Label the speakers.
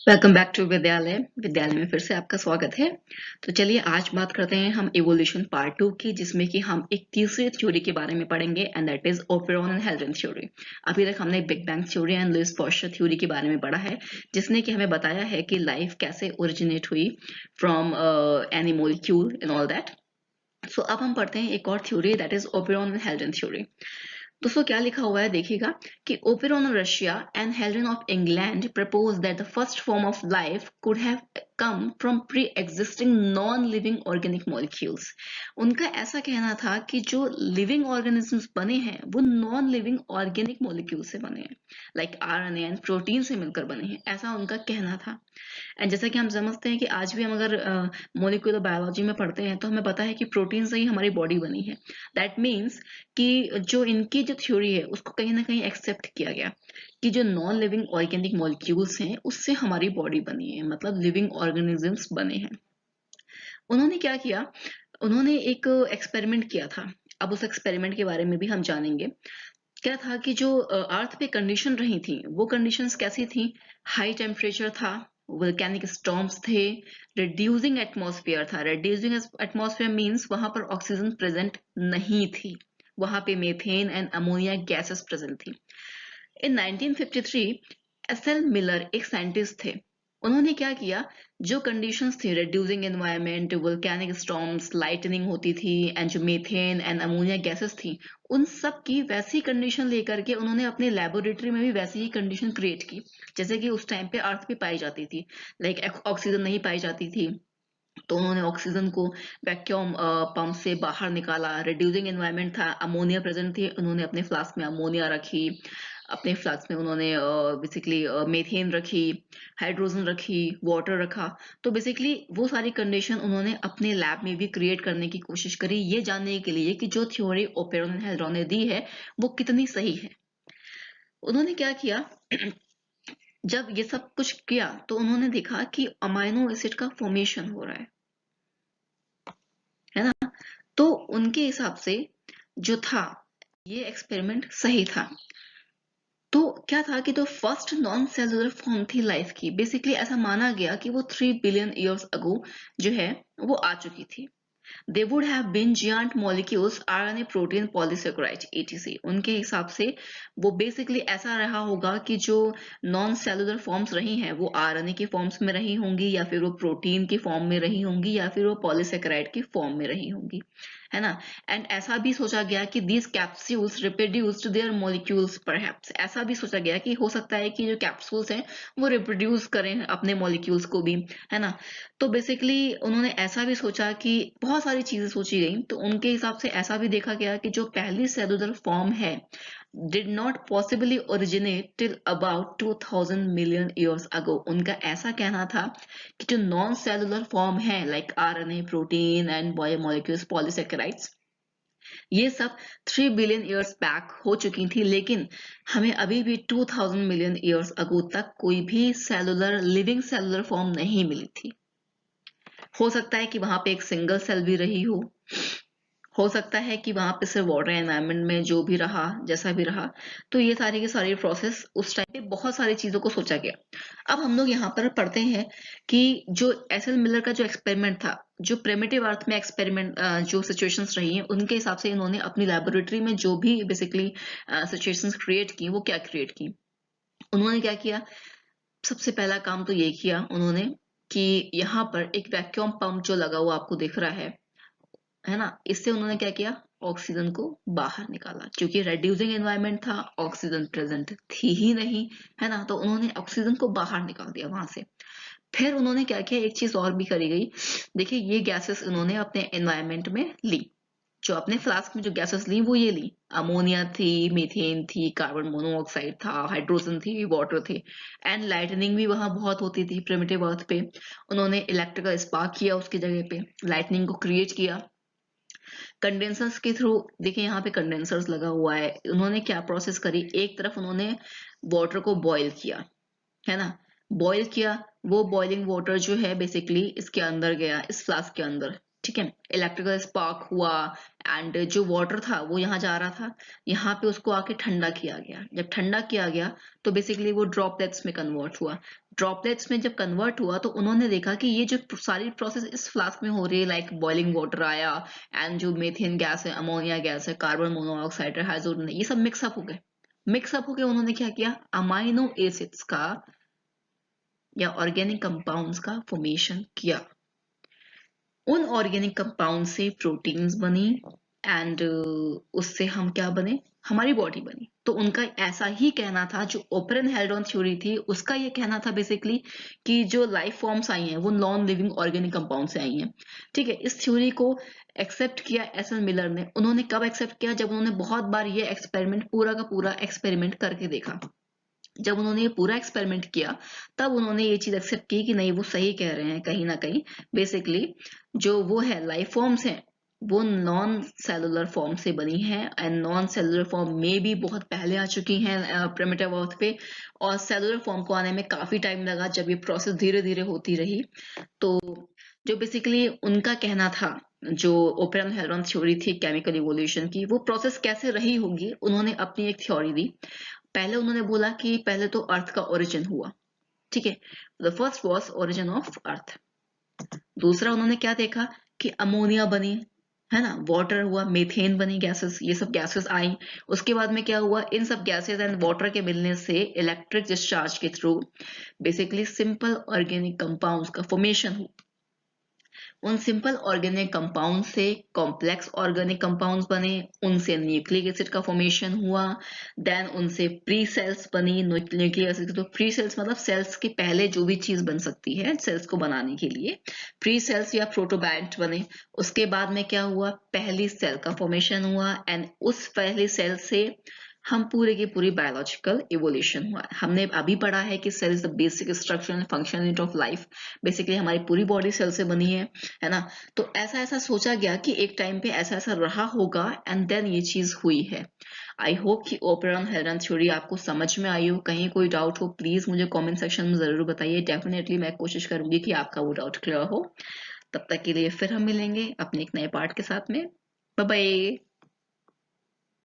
Speaker 1: Welcome back to विद्यालय। विद्यालय में फिर से आपका स्वागत है। तो चलिए आज बात करते हैं हम इवोल्यूशन पार्ट 2 की, जिसमें कि हम एक तीसरी थ्योरी के बारे में पढ़ेंगे and that is Oparin and Haldane theory. अभी तक हमने big bang theory and Louis Pasteur theory के बारे में पढ़ा है, जिसने कि हमें बताया है कि लाइफ कैसे ओरिजिनेट हुई from any molecule and all that. So अब हम पढ़ते हैं एक और theory, that is Oparin and Haldane theory. दोस्तों क्या लिखा हुआ है देखिएगा कि Oparin of Russia and Haldane of England propose that the first form of life could have come from pre existing non living organic molecules. उनका ऐसा कहना था कि जो लिविंग ऑर्गेनिजम्स बने हैं वो नॉन लिविंग ऑर्गेनिक मॉलिक्यूल से बने हैं, लाइक आरएनए एंड प्रोटीन से मिलकर बने हैं, ऐसा उनका कहना था। एंड जैसा कि हम समझते हैं कि आज भी हम अगर मोलिकुलर बायोलॉजी में पढ़ते हैं तो हमें पता है कि प्रोटीन से ही हमारी बॉडी बनी है। दैट मीन्स कि जो इनकी जो थ्योरी है उसको कहीं ना कहीं एक्सेप्ट किया गया कि जो नॉन लिविंग ऑर्गेनिक मॉलिक्यूल्स हैं उससे हमारी बॉडी बनी है, मतलब लिविंग ऑर्गेनिजम्स बने हैं। उन्होंने क्या किया, उन्होंने एक एक्सपेरिमेंट किया था। अब उस एक्सपेरिमेंट के बारे में भी हम जानेंगे। क्या था कि जो अर्थ पे कंडीशन रही थी वो कंडीशंस कैसी थी। हाई टेम्परेचर था, वोल्केनिक स्टॉर्म्स थे, रिड्यूसिंग एटमॉस्फेयर था। रिड्यूसिंग एटमॉस्फेयर मींस वहां पर ऑक्सीजन प्रेजेंट नहीं थी, वहां पे methane and ammonia gases present थी। इन 1953 एसएल मिलर एक साइंटिस्ट थे। उन्होंने क्या किया, जो कंडीशंस थी, reducing environment, volcanic storms, lightning होती थी एंड जो मीथेन एंड अमोनिया गैसेस थी, उन सब की वैसी कंडीशन लेकर के उन्होंने अपने लेबोरेटरी में भी वैसी ही कंडीशन क्रिएट की जैसे कि उस टाइम पे अर्थ पे पाई जाती थी। लाइक ऑक्सीजन नहीं पाई जाती थी, तो उन्होंने ऑक्सीजन को वैक्यूम पंप से बाहर निकाला। रिड्यूसिंग एनवायरनमेंट था, अमोनिया प्रेजेंट थी, उन्होंने अपने फ्लास्क में अमोनिया रखी। अपने फ्लास्क में उन्होंने बेसिकली मेथेन रखी, हाइड्रोजन रखी, वाटर रखा। तो बेसिकली वो सारी कंडीशन उन्होंने अपने लैब में भी क्रिएट करने की कोशिश करी, ये जानने के लिए कि जो थ्योरी ओपेरॉन एंड हेल्डन ने दी है वो कितनी सही है। उन्होंने क्या किया, जब ये सब कुछ किया तो उन्होंने देखा कि अमाइनो एसिड का फॉर्मेशन हो रहा है ना। तो उनके हिसाब से जो था ये एक्सपेरिमेंट सही था। तो क्या था कि जो फर्स्ट नॉन सेलुलर फॉर्म थी लाइफ की, बेसिकली ऐसा माना गया कि वो 3 बिलियन ईयर्स अगो जो है वो आ चुकी थी। They would have been giant molecules, RNA, protein, polysaccharide, etc. उनके हिसाब से वो बेसिकली ऐसा रहा होगा कि जो नॉन सेलुलर फॉर्म्स रही हैं वो आरएनए की फॉर्म्स में रही होंगी, या फिर वो प्रोटीन की फॉर्म में रही होंगी, या फिर वो पॉलीसेकेराइड की फॉर्म में रही होंगी, है ना। एंड ऐसा भी सोचा गया कि these capsules reproduced their molecules perhaps. ऐसा भी सोचा गया कि हो सकता है कि जो कैप्सूल्स हैं वो रिप्रोड्यूस करें अपने मॉलिक्यूल्स को भी, है ना। तो बेसिकली उन्होंने ऐसा भी सोचा कि बहुत सारी चीजें सोची गई। तो उनके हिसाब से ऐसा भी देखा गया कि जो पहली सेलुलर फॉर्म है did not possibly originate till about 2000 million years ago। उनका ऐसा कहना था कि जो नॉन सेलुलर फॉर्म है like RNA, protein and biomolecules, polysaccharides, ये सब 3 बिलियन ईयर्स बैक हो चुकी थी, लेकिन हमें अभी भी 2000 मिलियन ईयर्स अगो तक कोई भी सेलुलर लिविंग सेलुलर फॉर्म नहीं मिली थी। हो सकता है कि वहां पे एक सिंगल सेल भी रही हो सकता है कि वहां पे सिर्फ वाटर एनवायरनमेंट में जो भी रहा, जैसा भी रहा। तो ये सारी की सारी प्रोसेस उस टाइम पे बहुत सारी चीजों को सोचा गया। अब हम लोग यहाँ पर पढ़ते हैं कि जो एसएल मिलर का जो एक्सपेरिमेंट था, जो प्रिमिटिव अर्थ में एक्सपेरिमेंट जो सिचुएशंस रही हैं उनके हिसाब से इन्होंने अपनी लेबोरेटरी में जो भी बेसिकली सिचुएशंस क्रिएट की वो क्या क्रिएट की। उन्होंने क्या किया, सबसे पहला काम तो ये किया उन्होंने कि यहाँ पर एक वैक्यूम पंप जो लगा हुआ आपको दिख रहा है ना, इससे उन्होंने क्या किया, ऑक्सीजन को बाहर निकाला। क्योंकि रेड्यूसिंग एनवायरनमेंट था, ऑक्सीजन प्रेजेंट थी ही नहीं, है ना। तो उन्होंने ऑक्सीजन को बाहर निकाल दिया वहां से। फिर उन्होंने क्या किया, एक चीज और भी करी गई। देखिए ये गैसेस उन्होंने अपने एनवायरनमेंट में ली, जो अपने फ्लास्क में जो गैसेस ली वो ये ली, अमोनिया थी, मीथेन थी, कार्बन मोनोऑक्साइड था, हाइड्रोजन थी, वाटर थे। एंड लाइटनिंग भी वहां बहुत होती थी प्रिमिटिव अर्थ पे। उन्होंने इलेक्ट्रिकल स्पार्क किया उसकी जगह पे, लाइटनिंग को क्रिएट किया कंडेंसर्स के थ्रू। देखिए यहाँ पे कंडेंसर्स लगा हुआ है। उन्होंने क्या प्रोसेस करी, एक तरफ उन्होंने वाटर को बॉईल किया, है ना, बॉईल किया। वो बॉइलिंग वाटर जो है बेसिकली इसके अंदर गया, इस फ्लास्क के अंदर, ठीक है, इलेक्ट्रिकल स्पार्क हुआ एंड जो वाटर था वो यहाँ जा रहा था, यहाँ पे उसको आके ठंडा किया गया। जब ठंडा किया गया तो बेसिकली वो ड्रॉपलेट्स में कन्वर्ट हुआ। ड्रॉपलेट्स में जब कन्वर्ट हुआ तो उन्होंने देखा कि ये जो सारी प्रोसेस इस फ्लास्क में हो रही है, लाइक बॉइलिंग वाटर आया एंड जो मीथेन गैस है, अमोनिया गैस है, कार्बन मोनोऑक्साइड है, हाइड्रोजन, ये सब मिक्सअप हो गए। मिक्सअप होके उन्होंने क्या किया, अमाइनो एसिड्स का या ऑर्गेनिक कंपाउंड्स का फॉर्मेशन किया। उन ऑर्गेनिक कंपाउंड से प्रोटीन्स बनी एंड उससे हम क्या बने, हमारी बॉडी बनी। तो उनका ऐसा ही कहना था, जो ओपेरन हेल्डॉन थ्योरी थी उसका ये कहना था बेसिकली कि जो लाइफ फॉर्म्स आई हैं वो नॉन लिविंग ऑर्गेनिक कंपाउंड से आई हैं। ठीक है, इस थ्योरी को एक्सेप्ट किया एस एन मिलर ने। उन्होंने कब एक्सेप्ट किया, जब उन्होंने बहुत बार ये एक्सपेरिमेंट, पूरा का पूरा एक्सपेरिमेंट करके देखा। जब उन्होंने ये पूरा एक्सपेरिमेंट किया तब उन्होंने ये चीज एक्सेप्ट की कि नहीं, वो सही कह रहे हैं कहीं ना कहीं। बेसिकली जो वो है लाइफ फॉर्म्स हैं वो नॉन सेलुलर फॉर्म से बनी है एंड नॉन सेलुलर फॉर्म में भी बहुत पहले आ चुकी हैं प्रिमिटिव अर्थ पे, और सेलुलर फॉर्म को आने में काफी टाइम लगा जब ये प्रोसेस धीरे धीरे होती रही। तो जो बेसिकली उनका कहना था, जो ओपेरन हेल्डॉन थ्योरी थी केमिकल इवोल्यूशन की, वो प्रोसेस कैसे रही होगी, उन्होंने अपनी एक थ्योरी दी। पहले उन्होंने बोला कि पहले तो अर्थ का ओरिजिन हुआ। ठीक है, the first was origin of earth. दूसरा उन्होंने क्या देखा कि अमोनिया बनी, है ना, वाटर हुआ, मीथेन बनी, गैसेस, ये सब गैसेस आई। उसके बाद में क्या हुआ, इन सब गैसेस एंड वाटर के मिलने से इलेक्ट्रिक डिस्चार्ज के through basically simple organic compounds का फॉर्मेशन हुआ। उन सिंपल ऑर्गेनिक कंपाउंड से कॉम्प्लेक्स ऑर्गेनिक कंपाउंड्स बने, उनसे न्यूक्लिक एसिड का फॉर्मेशन हुआ, देन उनसे प्री सेल्स बनी। न्यूक्लिक एसिड तो प्री सेल्स मतलब सेल्स के पहले जो भी चीज बन सकती है सेल्स को बनाने के लिए, प्री सेल्स या प्रोटोबायंट बने। उसके बाद में क्या हुआ, पहली सेल का फॉर्मेशन हुआ एंड उस पहली सेल से हम पूरे की पूरी बायोलॉजिकल इवोल्यूशन हुआ। हमने अभी पढ़ा है कि cell is the basic structure and function unit of life. Basically हमारी पूरी बॉडी सेल से बनी है ना। तो ऐसा ऐसा सोचा गया कि एक टाइम पे ऐसा ऐसा रहा होगा एंड देन ये चीज हुई है। आई होप कि ओपेरन हेल्डॉन थ्योरी आपको समझ में आई हो। कहीं कोई डाउट हो प्लीज मुझे कमेंट सेक्शन में जरूर बताइए। डेफिनेटली मैं कोशिश करूंगी कि आपका वो डाउट क्लियर हो। तब तक के लिए फिर हम मिलेंगे अपने एक नए पार्ट के साथ में। Bye bye.